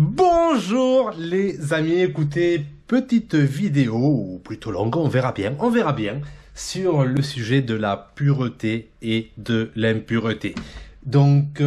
Bonjour les amis, écoutez, petite vidéo, ou plutôt longue, on verra bien, sur le sujet de la pureté et de l'impureté. Donc,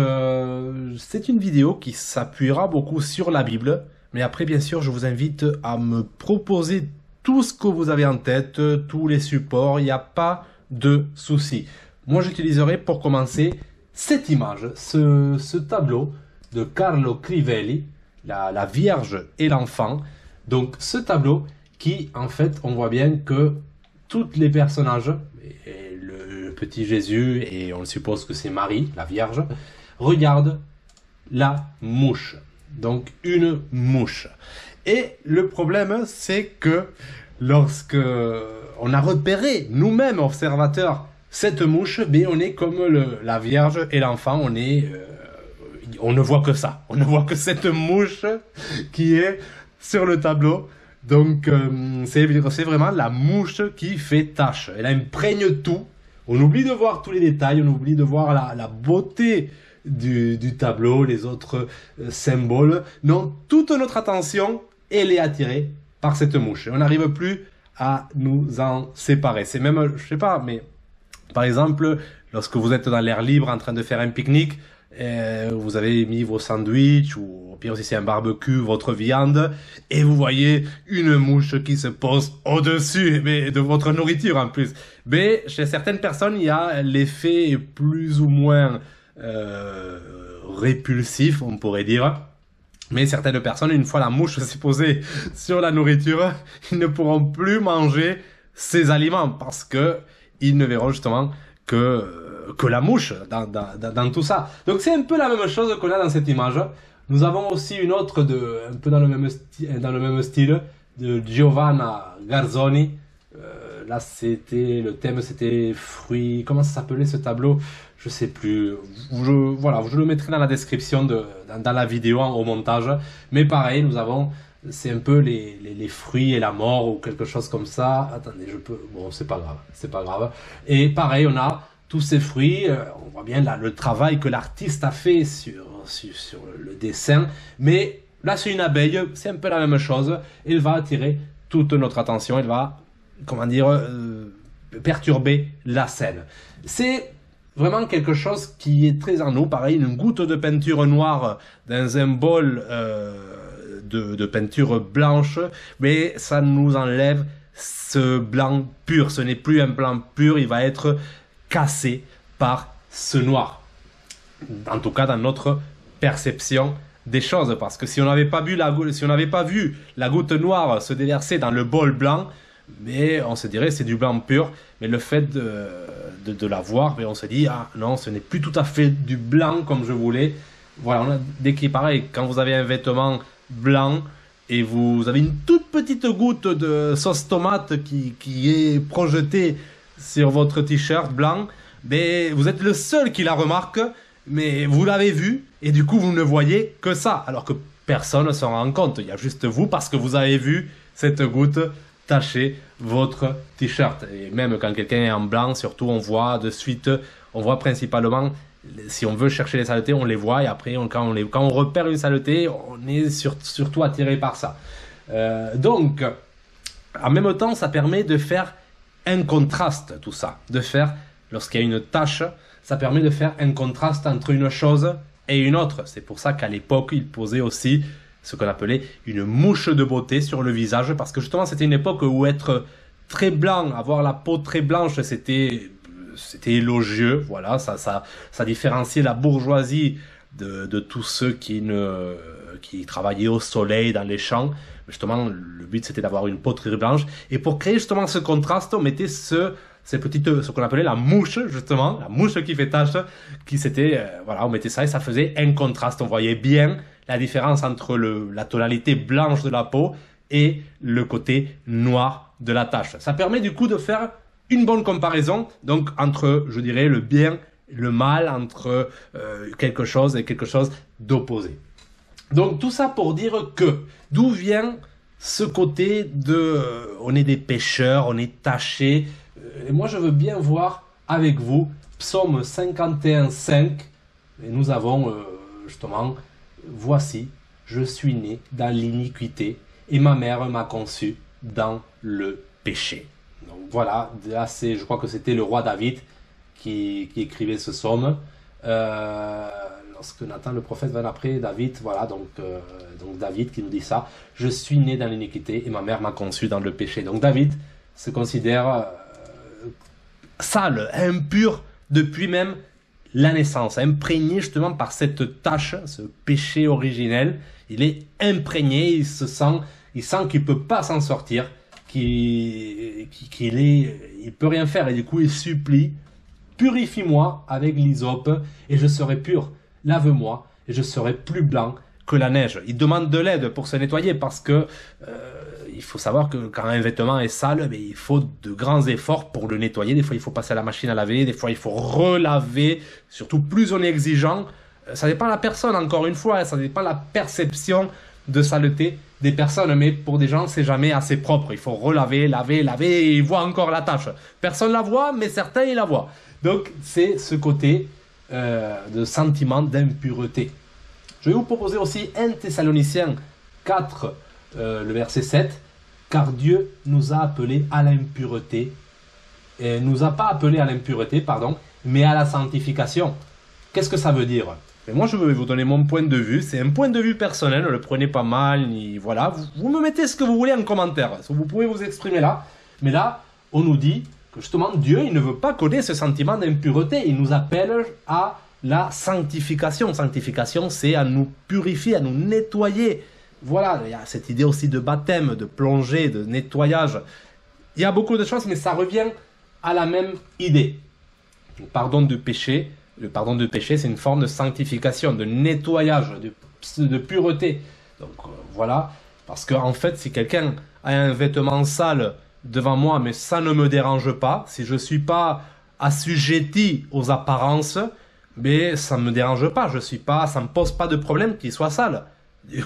c'est une vidéo qui s'appuiera beaucoup sur la Bible, mais après, bien sûr, je vous invite à me proposer tout ce que vous avez en tête, tous les supports, il n'y a pas de souci. Moi, j'utiliserai pour commencer cette image, ce tableau de Carlo Crivelli, la Vierge et l'enfant. Donc ce tableau qui, en fait, on voit bien que tous les personnages, et le petit Jésus, et on suppose que c'est Marie, la Vierge, regardent la mouche. Donc une mouche. Et le problème, c'est que lorsque on a repéré, nous-mêmes, observateurs, cette mouche, ben, on est comme la Vierge et l'enfant, on ne voit que ça. On ne voit que cette mouche qui est sur le tableau. Donc, c'est vraiment la mouche qui fait tâche. Elle imprègne tout. On oublie de voir tous les détails. On oublie de voir la beauté du tableau, les autres symboles. Non, toute notre attention, elle est attirée par cette mouche. On n'arrive plus à nous en séparer. C'est même, je sais pas, mais par exemple, lorsque vous êtes dans l'air libre en train de faire un pique-nique, vous avez mis vos sandwichs ou au pire si c'est un barbecue, votre viande, et vous voyez une mouche qui se pose au-dessus de votre nourriture en plus. Mais chez certaines personnes, il y a l'effet plus ou moins répulsif, on pourrait dire. Mais certaines personnes, une fois la mouche s'est posée sur la nourriture, ils ne pourront plus manger ces aliments parce que ils ne verront justement que la mouche dans tout ça. Donc c'est un peu la même chose qu'on a dans cette image. Nous avons aussi une autre un peu dans le même style de Giovanna Garzoni. Là le thème c'était fruits. Comment ça s'appelait ce tableau? Je sais plus. Voilà, je le mettrai dans la description dans la vidéo au montage. Mais pareil, c'est un peu les fruits et la mort ou quelque chose comme ça. Attendez, bon, c'est pas grave. Et pareil, on a tous ces fruits, on voit bien là, le travail que l'artiste a fait sur le dessin, mais là c'est une abeille, c'est un peu la même chose, elle va attirer toute notre attention, elle va, comment dire, perturber la scène. C'est vraiment quelque chose qui est très en nous, pareil, une goutte de peinture noire dans un bol de peinture blanche, mais ça nous enlève ce blanc pur, ce n'est plus un blanc pur, il va être cassé par ce noir. En tout cas, dans notre perception des choses. Parce que si on n'avait pas vu la goutte noire se déverser dans le bol blanc, mais on se dirait c'est du blanc pur. Mais le fait de la voir, mais on se dit, ah non, ce n'est plus tout à fait du blanc comme je voulais. Voilà, on a décrit pareil. Quand vous avez un vêtement blanc et vous avez une toute petite goutte de sauce tomate qui est projetée sur votre t-shirt blanc, mais vous êtes le seul qui la remarque, mais vous l'avez vu, et du coup vous ne voyez que ça, alors que personne ne s'en rend compte, il y a juste vous, parce que vous avez vu cette goutte tacher votre t-shirt. Et même quand quelqu'un est en blanc, surtout on voit de suite, on voit principalement, si on veut chercher les saletés, on les voit, et après quand on repère une saleté, on est surtout attiré par ça. Donc, en même temps, ça permet de faire un contraste, tout ça, lorsqu'il y a une tache, ça permet de faire un contraste entre une chose et une autre. C'est pour ça qu'à l'époque, ils posaient aussi ce qu'on appelait une mouche de beauté sur le visage, parce que justement, c'était une époque où être très blanc, avoir la peau très blanche, c'était élogieux, voilà, ça différenciait la bourgeoisie de tous ceux qui travaillaient au soleil dans les champs. Justement, le but c'était d'avoir une peau très blanche, et pour créer justement ce contraste, on mettait ce qu'on appelait la mouche, justement, la mouche qui fait tache, voilà, on mettait ça et ça faisait un contraste. On voyait bien la différence entre la tonalité blanche de la peau et le côté noir de la tache. Ça permet du coup de faire une bonne comparaison, donc entre, je dirais, le bien, le mal, entre quelque chose et quelque chose d'opposé. Donc tout ça pour dire que, d'où vient ce côté on est des pécheurs, on est tachés. Et moi je veux bien voir avec vous Psaume 51:5, et nous avons justement, voici, je suis né dans l'iniquité et ma mère m'a conçu dans le péché. Donc voilà, là je crois que c'était le roi David qui écrivait ce psaume. Lorsque Nathan le prophète va après David, voilà, donc David qui nous dit ça, je suis né dans l'iniquité et ma mère m'a conçu dans le péché. Donc David se considère sale, impur depuis même la naissance, imprégné justement par cette tâche, ce péché originel. Il est imprégné, il sent qu'il peut pas s'en sortir, il peut rien faire et du coup il supplie, purifie-moi avec l'hysope et je serai pur, lave-moi et je serai plus blanc que la neige. Il demande de l'aide pour se nettoyer parce que il faut savoir que quand un vêtement est sale, mais il faut de grands efforts pour le nettoyer. Des fois, il faut passer à la machine à laver, des fois, il faut relaver. Surtout, plus on est exigeant, ça dépend de la personne, encore une fois, ça dépend de la perception de saleté des personnes. Mais pour des gens, c'est jamais assez propre. Il faut relaver, laver, et ils voient encore la tâche. Personne la voit, mais certains, ils la voient. Donc, c'est ce côté de sentiment d'impureté. Je vais vous proposer aussi 1 Thessaloniciens 4, le verset 7. Car Dieu nous a appelés à l'impureté. Et nous a pas appelés à l'impureté, pardon, mais à la sanctification. Qu'est-ce que ça veut dire? Mais moi, je vais vous donner mon point de vue. C'est un point de vue personnel. Ne le prenez pas mal. Voilà. Vous me mettez ce que vous voulez en commentaire. Vous pouvez vous exprimer là. Mais là, on nous dit que justement, Dieu, il ne veut pas qu'on ait ce sentiment d'impureté. Il nous appelle à la sanctification. Sanctification, c'est à nous purifier, à nous nettoyer. Voilà, il y a cette idée aussi de baptême, de plongée, de nettoyage. Il y a beaucoup de choses, mais ça revient à la même idée. Le pardon de péché, c'est une forme de sanctification, de nettoyage, de pureté. Donc voilà, parce qu'en fait, si quelqu'un a un vêtement sale devant moi, mais ça ne me dérange pas, si je ne suis pas assujetti aux apparences, mais ça ne me dérange pas, ça ne me pose pas de problème qu'il soit sale.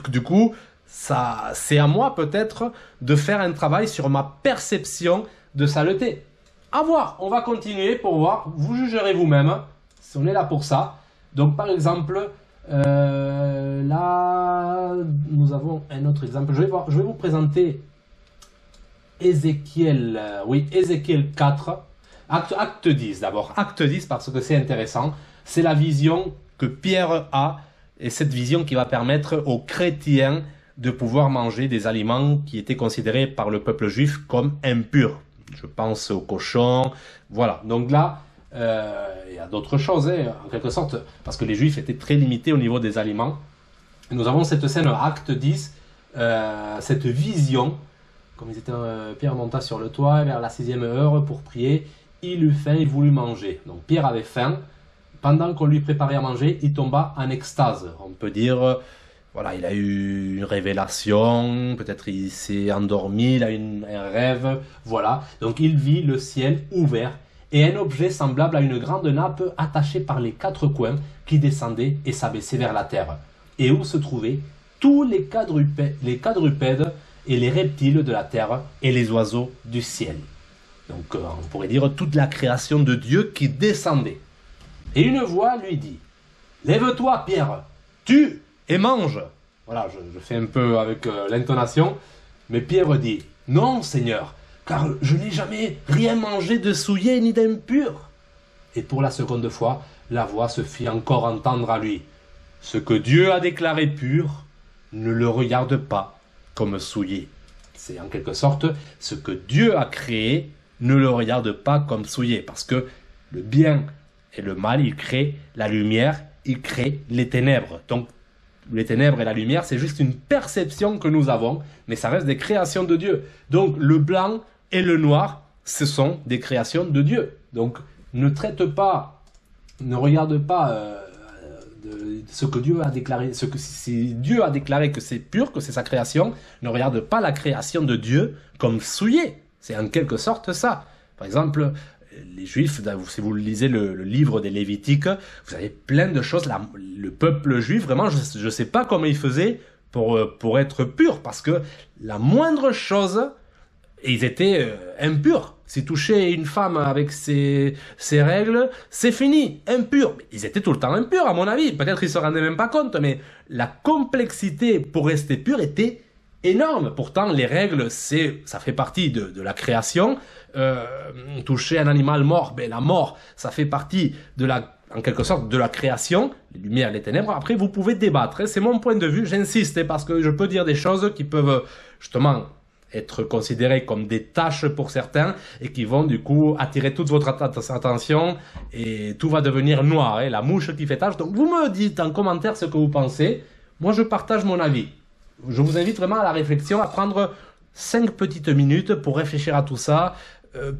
Du coup, c'est à moi peut-être de faire un travail sur ma perception de saleté. À voir, on va continuer pour voir, vous jugerez vous-même, si on est là pour ça. Donc par exemple, là, nous avons un autre exemple. Je vais vous présenter Ézéchiel 4, acte 10 d'abord. Acte 10 parce que c'est intéressant. C'est la vision que Pierre a. Et cette vision qui va permettre aux chrétiens de pouvoir manger des aliments qui étaient considérés par le peuple juif comme impurs. Je pense aux cochons, voilà. Donc là, il y a d'autres choses, en quelque sorte, parce que les juifs étaient très limités au niveau des aliments. Nous avons cette scène, acte 10, cette vision, comme ils étaient, Pierre monta sur le toit vers la 6e heure pour prier, il eut faim, il voulut manger. Donc Pierre avait faim. Pendant qu'on lui préparait à manger, il tomba en extase. On peut dire, voilà, il a eu une révélation, peut-être il s'est endormi, il a eu un rêve, voilà. Donc il vit le ciel ouvert et un objet semblable à une grande nappe attachée par les 4 coins qui descendait et s'abaissait vers la terre, et où se trouvaient tous les quadrupèdes et les reptiles de la terre et les oiseaux du ciel. Donc on pourrait dire toute la création de Dieu qui descendait. Et une voix lui dit, « Lève-toi, Pierre, tue et mange. » Voilà, je fais un peu avec l'intonation. Mais Pierre dit, « Non, Seigneur, car je n'ai jamais rien mangé de souillé ni d'impur. » Et pour la seconde fois, la voix se fit encore entendre à lui. « Ce que Dieu a déclaré pur, ne le regarde pas comme souillé. » C'est en quelque sorte, ce que Dieu a créé, ne le regarde pas comme souillé. Parce que le bien et le mal, il crée la lumière, il crée les ténèbres. Donc, les ténèbres et la lumière, c'est juste une perception que nous avons, mais ça reste des créations de Dieu. Donc, le blanc et le noir, ce sont des créations de Dieu. Donc, ne regarde pas ce que Dieu a déclaré. Si Dieu a déclaré que c'est pur, que c'est sa création, ne regarde pas la création de Dieu comme souillée. C'est en quelque sorte ça. Par exemple, les Juifs, si vous lisez le livre des Lévitiques, vous avez plein de choses. Le peuple juif, vraiment, je ne sais pas comment il faisait pour être pur, parce que la moindre chose, ils étaient impurs. Si toucher une femme avec ses règles, c'est fini, impur. Ils étaient tout le temps impurs, à mon avis. Peut-être ils se rendaient même pas compte, mais la complexité pour rester pur était énorme. Pourtant, les règles, ça fait partie de la création. Toucher un animal mort, ben la mort, ça fait partie en quelque sorte, de la création, les lumières, les ténèbres. Après, vous pouvez débattre. C'est mon point de vue. J'insiste, parce que je peux dire des choses qui peuvent, justement, être considérées comme des tâches pour certains et qui vont, du coup, attirer toute votre attention et tout va devenir noir, la mouche qui fait tâche. Donc, vous me dites en commentaire ce que vous pensez. Moi, je partage mon avis. Je vous invite vraiment à la réflexion, à prendre 5 petites minutes pour réfléchir à tout ça.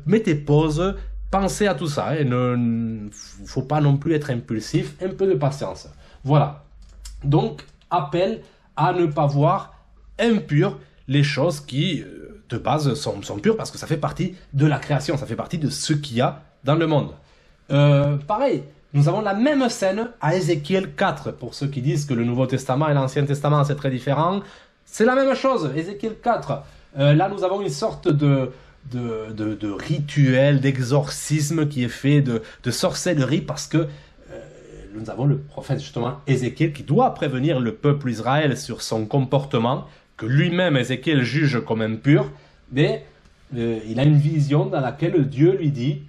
Mettez pause. Pensez à tout ça, il ne faut pas non plus être impulsif, un peu de patience. Voilà. Donc, appel à ne pas voir impures les choses qui, de base, sont pures parce que ça fait partie de la création, ça fait partie de ce qu'il y a dans le monde. Pareil, nous avons la même scène à Ézéchiel 4. Pour ceux qui disent que le Nouveau Testament et l'Ancien Testament, c'est très différent, c'est la même chose, Ézéchiel 4. Là, nous avons une sorte de rituel, d'exorcisme qui est fait, de sorcellerie, parce que nous avons le prophète justement Ézéchiel qui doit prévenir le peuple Israël sur son comportement, que lui-même Ézéchiel juge comme impur, mais il a une vision dans laquelle Dieu lui dit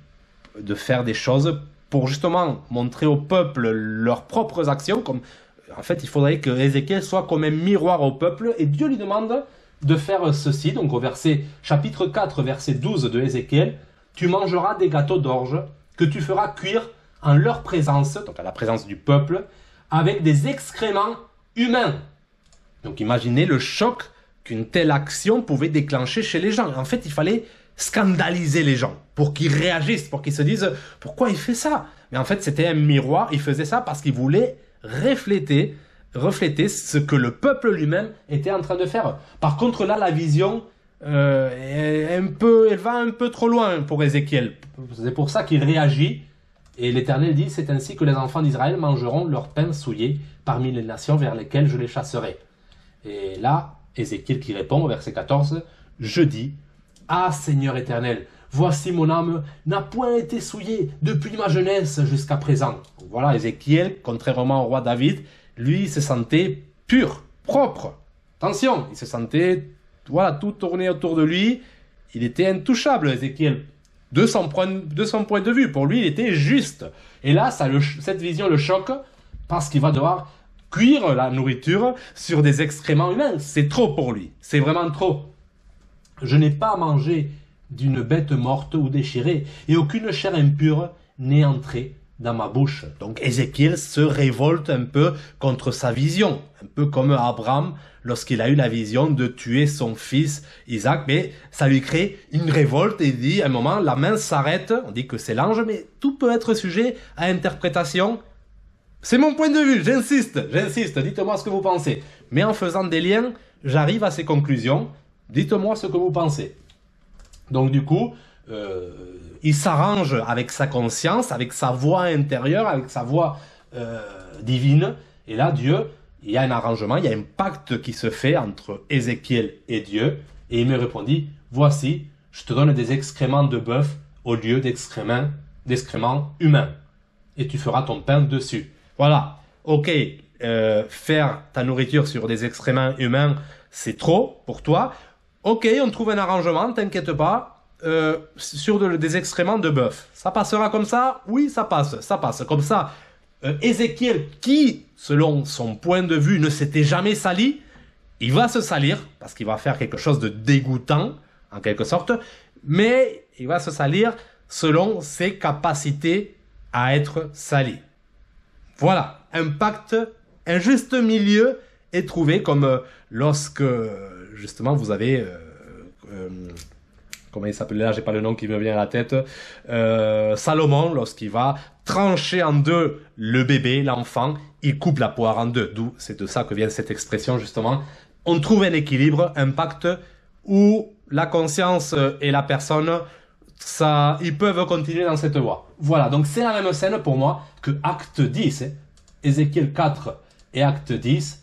de faire des choses pour justement montrer au peuple leurs propres actions, comme en fait il faudrait que Ézéchiel soit comme un miroir au peuple, et Dieu lui demande de faire ceci. Donc au chapitre 4, verset 12 de Ézéchiel, « Tu mangeras des gâteaux d'orge que tu feras cuire en leur présence, donc à la présence du peuple, avec des excréments humains. » Donc imaginez le choc qu'une telle action pouvait déclencher chez les gens. En fait, il fallait scandaliser les gens pour qu'ils réagissent, pour qu'ils se disent « Pourquoi il fait ça ?» Mais en fait, c'était un miroir, il faisait ça parce qu'il voulait refléter ce que le peuple lui-même était en train de faire. Par contre, là, la vision, elle va un peu trop loin pour Ézéchiel. C'est pour ça qu'il réagit. Et l'Éternel dit, c'est ainsi que les enfants d'Israël mangeront leur pain souillé parmi les nations vers lesquelles je les chasserai. Et là, Ézéchiel qui répond au verset 14, je dis, ah Seigneur éternel, voici mon âme n'a point été souillée depuis ma jeunesse jusqu'à présent. Voilà, Ézéchiel, contrairement au roi David, lui, il se sentait pur, propre. Attention, il se sentait, voilà, tout tourné autour de lui. Il était intouchable, Ézéchiel, de son point de vue. Pour lui, il était juste. Et là, cette vision le choque parce qu'il va devoir cuire la nourriture sur des excréments humains. C'est trop pour lui. C'est vraiment trop. Je n'ai pas mangé d'une bête morte ou déchirée, et aucune chair impure n'est entrée dans ma bouche. Donc Ézéchiel se révolte un peu contre sa vision, un peu comme Abraham lorsqu'il a eu la vision de tuer son fils Isaac, mais ça lui crée une révolte et il dit à un moment la main s'arrête, on dit que c'est l'ange, mais tout peut être sujet à interprétation. C'est mon point de vue, j'insiste, dites-moi ce que vous pensez. Mais en faisant des liens, j'arrive à ces conclusions, dites-moi ce que vous pensez. Donc du coup, il s'arrange avec sa conscience, avec sa voix intérieure, avec sa voix divine. Et là, Dieu, il y a un arrangement, il y a un pacte qui se fait entre Ézéchiel et Dieu. Et il me répondit, voici, je te donne des excréments de bœuf au lieu d'excréments humains. Et tu feras ton pain dessus. Voilà, ok, faire ta nourriture sur des excréments humains, c'est trop pour toi. Ok, on trouve un arrangement, t'inquiète pas. Sur des excréments de bœuf. Ça passera comme ça? Oui, ça passe. Comme ça, Ézéchiel, qui, selon son point de vue, ne s'était jamais sali, il va se salir, parce qu'il va faire quelque chose de dégoûtant, en quelque sorte, mais il va se salir selon ses capacités à être sali. Voilà, un juste milieu est trouvé, comme lorsque, justement, vous avez... comment il s'appelle là, j'ai pas le nom qui me vient à la tête, Salomon, lorsqu'il va trancher en deux le bébé, l'enfant, il coupe la poire en deux, d'où c'est de ça que vient cette expression justement. On trouve un équilibre, un pacte où la conscience et la personne, ils peuvent continuer dans cette voie. Voilà, donc c'est la même scène pour moi que Acte 10, Ézéchiel 4 et Acte 10,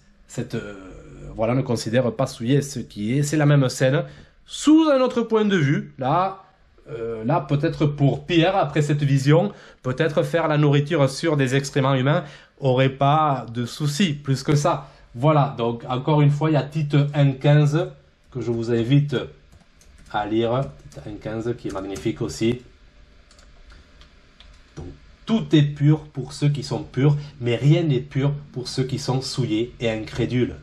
voilà, ne considère pas souiller ce qui est, c'est la même scène, sous un autre point de vue, là, là, peut-être pour Pierre, après cette vision, peut-être faire la nourriture sur des excréments humains aurait pas de souci, plus que ça. Voilà, donc encore une fois, il y a Tite 1,15 que je vous invite à lire. Tite 1,15 qui est magnifique aussi. Donc, tout est pur pour ceux qui sont purs, mais rien n'est pur pour ceux qui sont souillés et incrédules.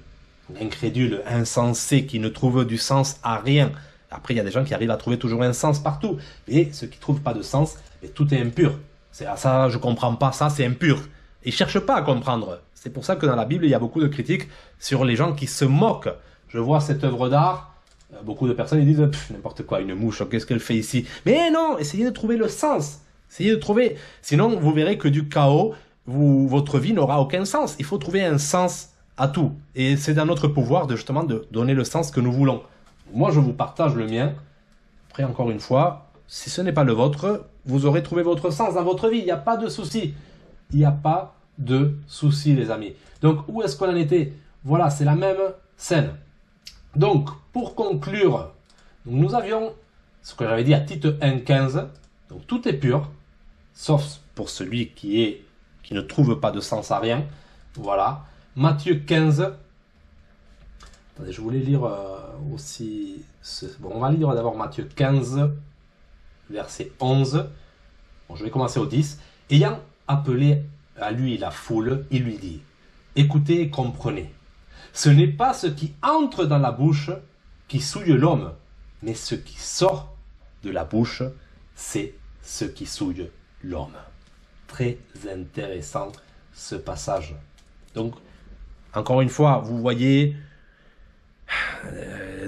Incrédules, insensés, qui ne trouvent du sens à rien. Après, il y a des gens qui arrivent à trouver toujours un sens partout. Et ceux qui ne trouvent pas de sens, tout est impur. C'est ça, je ne comprends pas, ça c'est impur. Et ils ne cherchent pas à comprendre. C'est pour ça que dans la Bible, il y a beaucoup de critiques sur les gens qui se moquent. Je vois cette œuvre d'art, beaucoup de personnes ils disent n'importe quoi, une mouche, qu'est-ce qu'elle fait ici? Mais non, essayez de trouver le sens. Essayez de trouver. Sinon, vous verrez que du chaos, votre vie n'aura aucun sens. Il faut trouver un sens à tout. Et c'est dans notre pouvoir justement de donner le sens que nous voulons. Moi, je vous partage le mien. Après, encore une fois, si ce n'est pas le vôtre, vous aurez trouvé votre sens dans votre vie. Il n'y a pas de souci. Il n'y a pas de souci, les amis. Donc, où est-ce qu'on en était? Voilà, c'est la même scène. Donc, pour conclure, nous avions ce que j'avais dit à Tite 1,15. Donc, tout est pur, sauf pour celui qui ne trouve pas de sens à rien. Voilà. Matthieu 15. Attendez, je voulais lire aussi... Bon, on va lire d'abord Matthieu 15, verset 11. Bon, je vais commencer au 10. Ayant appelé à lui la foule, il lui dit, « Écoutez et comprenez. Ce n'est pas ce qui entre dans la bouche qui souille l'homme, mais ce qui sort de la bouche, c'est ce qui souille l'homme. » Très intéressant ce passage. Donc, encore une fois, vous voyez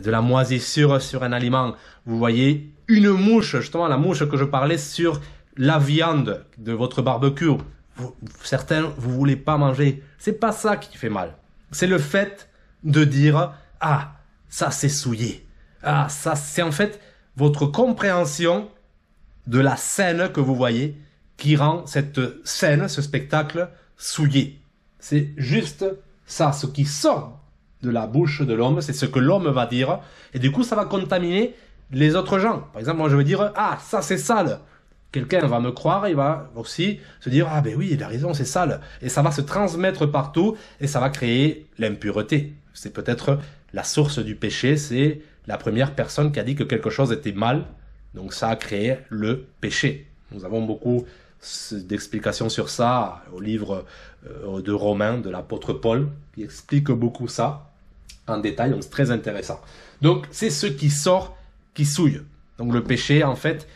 de la moisissure sur un aliment. Vous voyez une mouche, justement la mouche que je parlais sur la viande de votre barbecue. Certains, vous ne voulez pas manger. C'est pas ça qui fait mal. C'est le fait de dire « Ah, ça c'est souillé. Ah, ça c'est en fait votre compréhension de la scène que vous voyez qui rend cette scène, ce spectacle, souillé. » C'est juste ça, ce qui sort de la bouche de l'homme, c'est ce que l'homme va dire, et du coup ça va contaminer les autres gens. Par exemple, moi je vais dire « Ah, ça c'est sale !» Quelqu'un va me croire, il va aussi se dire « Ah ben oui, il a raison, c'est sale !» Et ça va se transmettre partout, et ça va créer l'impureté. C'est peut-être la source du péché, c'est la première personne qui a dit que quelque chose était mal, donc ça a créé le péché. Nous avons beaucoup d'explications sur ça au livre de Romains de l'apôtre Paul, qui explique beaucoup ça en détail, donc c'est très intéressant. Donc c'est ce qui sort qui souille. Donc le péché, en fait,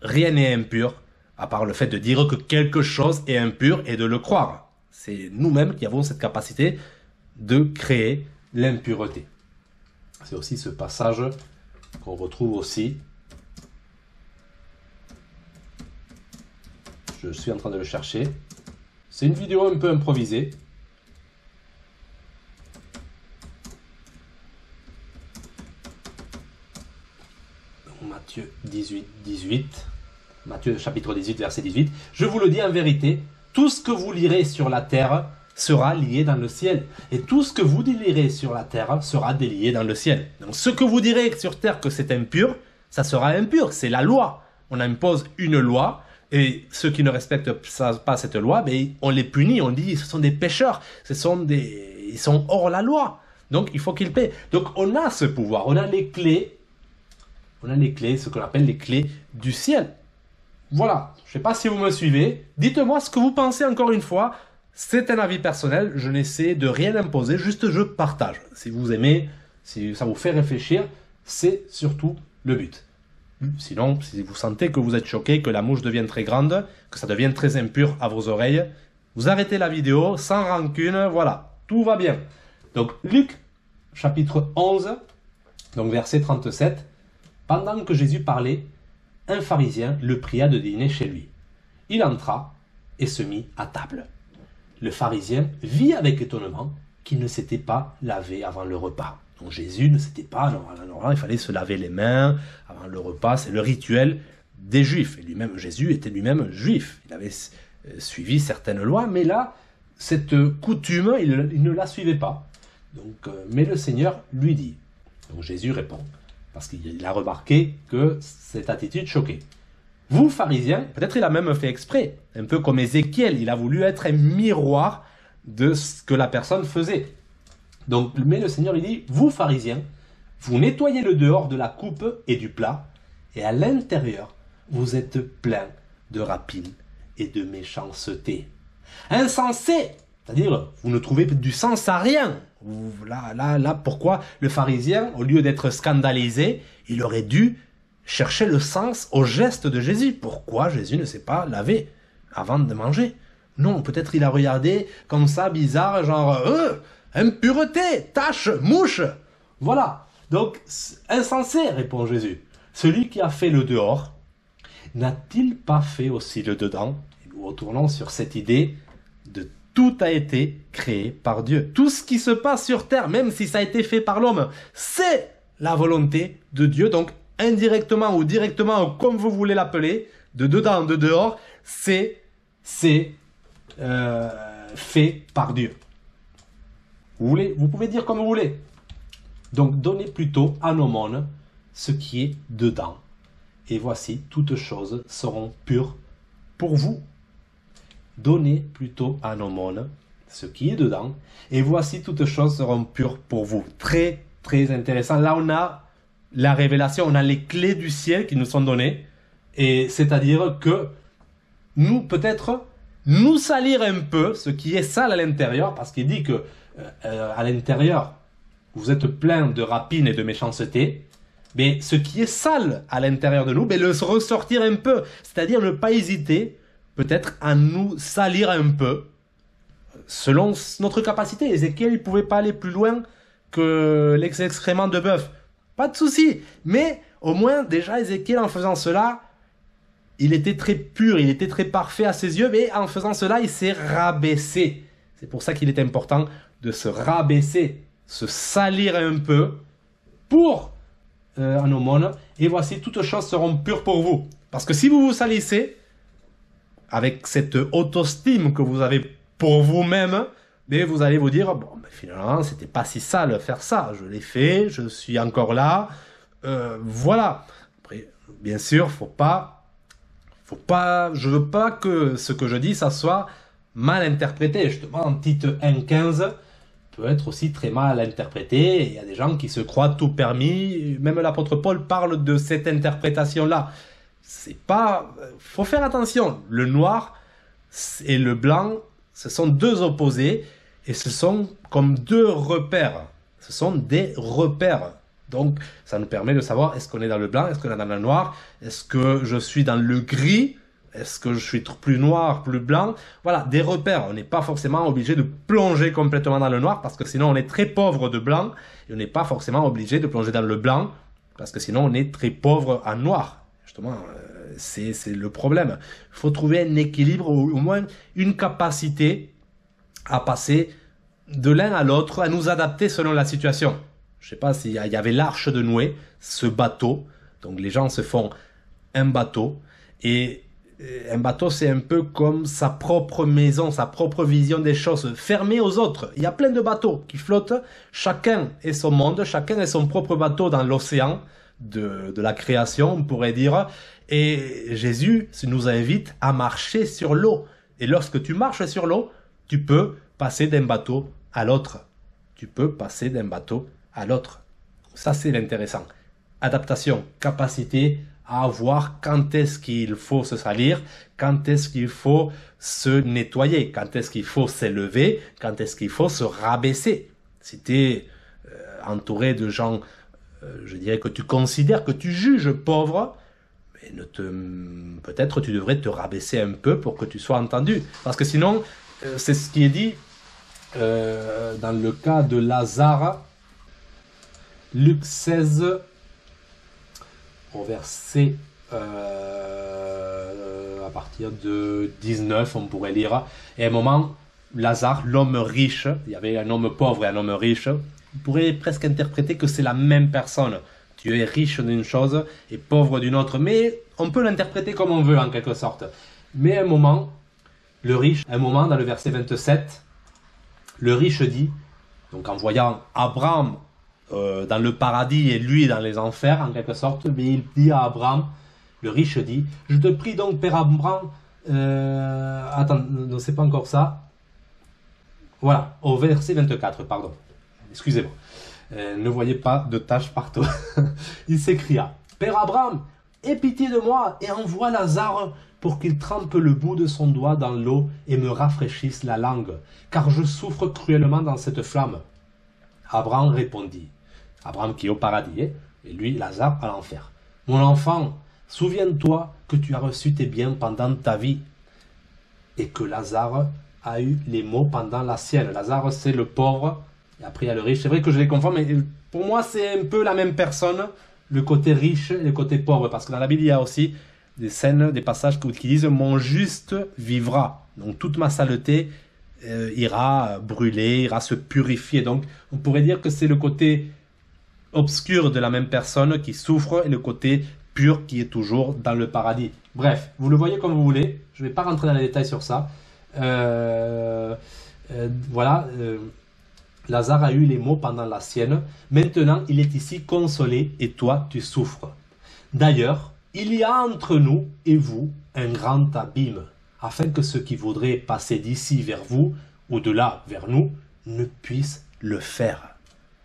rien n'est impur, à part le fait de dire que quelque chose est impur et de le croire. C'est nous-mêmes qui avons cette capacité de créer l'impureté. C'est aussi ce passage qu'on retrouve aussi. Je suis en train de le chercher. C'est une vidéo un peu improvisée. Matthieu 18. Matthieu chapitre 18, verset 18. Je vous le dis en vérité, tout ce que vous lirez sur la terre sera lié dans le ciel. Et tout ce que vous délirez sur la terre sera délié dans le ciel. Donc ce que vous direz sur terre que c'est impur, ça sera impur. C'est la loi. On impose une loi. Et ceux qui ne respectent pas cette loi, ben, on les punit, on dit ce sont des pécheurs, ils sont hors la loi. Donc il faut qu'ils paient. Donc on a ce pouvoir, on a les clés, ce qu'on appelle les clés du ciel. Voilà, je ne sais pas si vous me suivez, dites-moi ce que vous pensez encore une fois, c'est un avis personnel, je n'essaie de rien imposer, juste je partage. Si vous aimez, si ça vous fait réfléchir, c'est surtout le but. Sinon, si vous sentez que vous êtes choqué, que la mouche devienne très grande, que ça devienne très impur à vos oreilles, vous arrêtez la vidéo sans rancune, voilà, tout va bien. Donc Luc, chapitre 11, donc verset 37, pendant que Jésus parlait, un pharisien le pria de dîner chez lui. Il entra et se mit à table. Le pharisien vit avec étonnement qu'il ne s'était pas lavé avant le repas. Donc Jésus ne s'était pas, normalement il fallait se laver les mains avant le repas, c'est le rituel des Juifs. Et lui-même, Jésus était lui-même juif. Il avait suivi certaines lois, mais là, cette coutume, il ne la suivait pas. Donc, mais le Seigneur lui dit, donc Jésus répond, parce qu'il a remarqué que cette attitude choquait. Vous, pharisiens, peut-être il a même fait exprès, un peu comme Ézéchiel, il a voulu être un miroir de ce que la personne faisait. Donc, mais le Seigneur, il dit, vous, pharisiens, vous nettoyez le dehors de la coupe et du plat, et à l'intérieur, vous êtes pleins de rapine et de méchanceté. Insensé, c'est-à-dire, vous ne trouvez du sens à rien. Là, pourquoi le pharisien, au lieu d'être scandalisé, il aurait dû chercher le sens au geste de Jésus. Pourquoi Jésus ne s'est pas lavé avant de manger? Non, peut-être il a regardé comme ça, bizarre, genre, impureté, tache, mouche. Voilà. Donc, insensé, répond Jésus. Celui qui a fait le dehors, n'a-t-il pas fait aussi le dedans? Et nous retournons sur cette idée de tout a été créé par Dieu. Tout ce qui se passe sur terre, même si ça a été fait par l'homme, c'est la volonté de Dieu. Donc, indirectement ou directement, comme vous voulez l'appeler, de dedans, de dehors, c'est fait par Dieu. Vous pouvez dire comme vous voulez. Donc, donnez plutôt à nos mônes ce qui est dedans. Et voici, toutes choses seront pures pour vous. Donnez plutôt à nos mônes ce qui est dedans. Et voici, toutes choses seront pures pour vous. Très, très intéressant. Là, on a la révélation, on a les clés du ciel qui nous sont données. Et c'est-à-dire que nous, peut-être, nous salir un peu ce qui est sale à l'intérieur, parce qu'il dit que à l'intérieur, vous êtes plein de rapine et de méchanceté, mais ce qui est sale à l'intérieur de nous, le ressortir un peu, c'est-à-dire ne pas hésiter peut-être à nous salir un peu, selon notre capacité. Ézéchiel, il ne pouvait pas aller plus loin que les excréments de bœuf. Pas de souci, mais au moins déjà Ézéchiel, en faisant cela, il était très pur, il était très parfait à ses yeux, mais en faisant cela, il s'est rabaissé. C'est pour ça qu'il est important de se rabaisser, se salir un peu pour en aumône. Et voici, toutes choses seront pures pour vous. Parce que si vous vous salissez, avec cette autoestime que vous avez pour vous-même, vous allez vous dire, bon, finalement, c'était pas si sale faire ça. Je l'ai fait, je suis encore là. Voilà. Après, bien sûr, je veux pas que ce que je dis, ça soit mal interprété. Justement, en Tite 1,15 peut être aussi très mal interprété. Il y a des gens qui se croient tout permis. Même l'apôtre Paul parle de cette interprétation-là. C'est pas... Faut faire attention. Le noir et le blanc, ce sont deux opposés et ce sont comme deux repères. Ce sont des repères. Donc, ça nous permet de savoir est-ce qu'on est dans le blanc, est-ce qu'on est dans le noir, est-ce que je suis dans le gris, est-ce que je suis plus noir, plus blanc. Voilà, des repères. On n'est pas forcément obligé de plonger complètement dans le noir parce que sinon on est très pauvre de blanc et on n'est pas forcément obligé de plonger dans le blanc parce que sinon on est très pauvre en noir. Justement, c'est le problème. Il faut trouver un équilibre ou au moins une capacité à passer de l'un à l'autre, à nous adapter selon la situation. Je ne sais pas s'il y avait l'arche de Noé, ce bateau. Donc les gens se font un bateau. Et un bateau, c'est un peu comme sa propre maison, sa propre vision des choses, fermée aux autres. Il y a plein de bateaux qui flottent. Chacun est son monde, chacun est son propre bateau dans l'océan de la création, on pourrait dire. Et Jésus nous invite à marcher sur l'eau. Et lorsque tu marches sur l'eau, tu peux passer d'un bateau à l'autre. Tu peux passer d'un bateau à l'autre. Ça, c'est l'intéressant. Adaptation, capacité à voir quand est-ce qu'il faut se salir, quand est-ce qu'il faut se nettoyer, quand est-ce qu'il faut s'élever, quand est-ce qu'il faut se rabaisser. Si tu es entouré de gens, je dirais que tu considères, que tu juges pauvres, peut-être tu devrais te rabaisser un peu pour que tu sois entendu. Parce que sinon, c'est ce qui est dit dans le cas de Lazare, Luc 16, au verset à partir de 19, on pourrait lire. Et à un moment, Lazare, l'homme riche, il y avait un homme pauvre et un homme riche, on pourrait presque interpréter que c'est la même personne. Tu es riche d'une chose et pauvre d'une autre, mais on peut l'interpréter comme on veut en quelque sorte. Mais à un moment, le riche, à un moment dans le verset 27, le riche dit, donc en voyant Abraham dans le paradis et lui dans les enfers, en quelque sorte. Mais il dit à Abraham, le riche dit, je te prie donc, Père Abraham, attends, non, c'est pas encore ça. Voilà, au verset 24, pardon. Excusez-moi. Ne voyez pas de taches partout. Il s'écria, Père Abraham, aie pitié de moi et envoie Lazare pour qu'il trempe le bout de son doigt dans l'eau et me rafraîchisse la langue, car je souffre cruellement dans cette flamme. Abraham répondit, Abraham qui est au paradis, et lui, Lazare, à l'enfer. Mon enfant, souviens-toi que tu as reçu tes biens pendant ta vie, et que Lazare a eu les maux pendant la sienne. Lazare, c'est le pauvre, et après il y a le riche. C'est vrai que je les confonds, mais pour moi, c'est un peu la même personne, le côté riche et le côté pauvre, parce que dans la Bible, il y a aussi des scènes, des passages qui disent « Mon juste vivra ». Donc toute ma saleté ira brûler, ira se purifier. Donc on pourrait dire que c'est le côté obscur de la même personne qui souffre et le côté pur qui est toujours dans le paradis. Bref, vous le voyez comme vous voulez. Je ne vais pas rentrer dans les détails sur ça. Voilà. Lazare a eu les maux pendant la sienne. Maintenant, il est ici consolé et toi, tu souffres. D'ailleurs, il y a entre nous et vous un grand abîme, afin que ceux qui voudraient passer d'ici vers vous, ou de là vers nous, ne puissent le faire.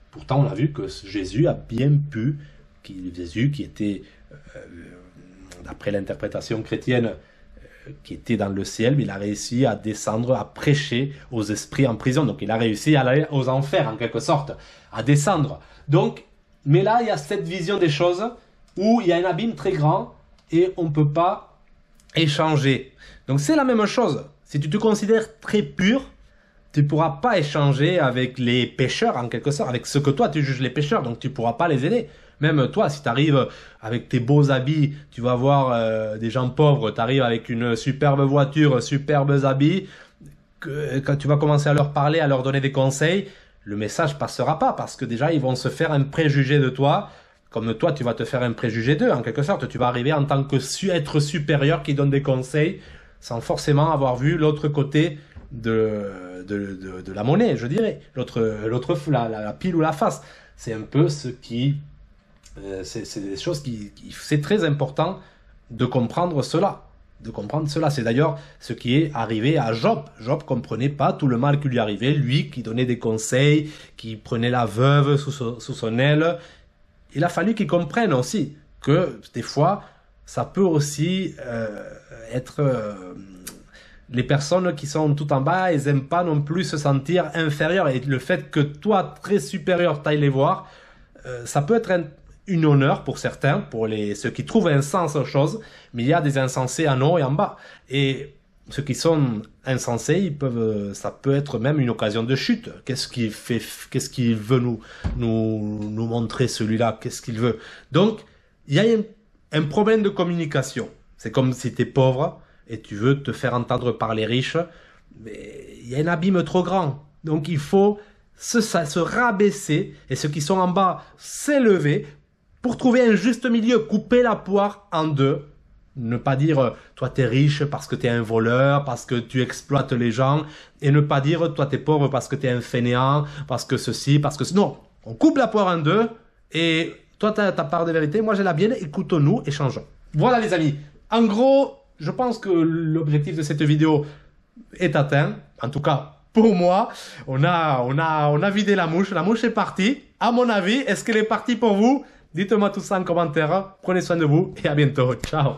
Pourtant, on a vu que Jésus a bien pu, Jésus qui était, d'après l'interprétation chrétienne, qui était dans le ciel, mais il a réussi à descendre, à prêcher aux esprits en prison. Donc il a réussi à aller aux enfers, en quelque sorte, à descendre. Donc, mais là, il y a cette vision des choses où il y a un abîme très grand et on ne peut pas échanger. Donc c'est la même chose. Si tu te considères très pur, tu ne pourras pas échanger avec les pécheurs, en quelque sorte, avec ce que toi tu juges les pécheurs, donc tu ne pourras pas les aider. Même toi, si tu arrives avec tes beaux habits, tu vas voir des gens pauvres, tu arrives avec une superbe voiture, superbes habits, quand tu vas commencer à leur parler, à leur donner des conseils, le message passera pas, parce que déjà, ils vont se faire un préjugé de toi, comme toi, tu vas te faire un préjugé d'eux, en quelque sorte. Tu vas arriver en tant que être supérieur qui donne des conseils, sans forcément avoir vu l'autre côté de la monnaie, je dirais. La pile ou la face. C'est un peu ce qui... c'est des choses c'est très important de comprendre cela. C'est d'ailleurs ce qui est arrivé à Job. Job comprenait pas tout le mal qui lui arrivait. Lui qui donnait des conseils, qui prenait la veuve sous son aile. Il a fallu qu'il comprenne aussi que des fois, ça peut aussi être... les personnes qui sont tout en bas, elles n'aiment pas non plus se sentir inférieures. Et le fait que toi, très supérieur, t'ailles les voir, ça peut être une honneur pour certains, pour ceux qui trouvent un sens aux choses, mais il y a des insensés en haut et en bas. Et ceux qui sont insensés, ça peut être même une occasion de chute. Qu'est-ce qu'il veut nous montrer celui-là? Qu'est-ce qu'il veut? Donc, il y a un problème de communication. C'est comme si tu es pauvre et tu veux te faire entendre par les riches, mais il y a un abîme trop grand. Donc, il faut se rabaisser et ceux qui sont en bas s'élever pour trouver un juste milieu, couper la poire en deux. Ne pas dire toi t'es riche parce que t'es un voleur, parce que tu exploites les gens, et ne pas dire toi t'es pauvre parce que t'es un fainéant, parce que ceci, parce que... Non, on coupe la poire en deux, et toi t'as ta part de vérité, moi j'ai la mienne, écoutons-nous, échangeons. Voilà les amis, en gros, je pense que l'objectif de cette vidéo est atteint, en tout cas pour moi. On a vidé la mouche est partie. À mon avis, est-ce qu'elle est partie pour vous? Dites-moi tout ça en commentaire. Prenez soin de vous et à bientôt. Ciao.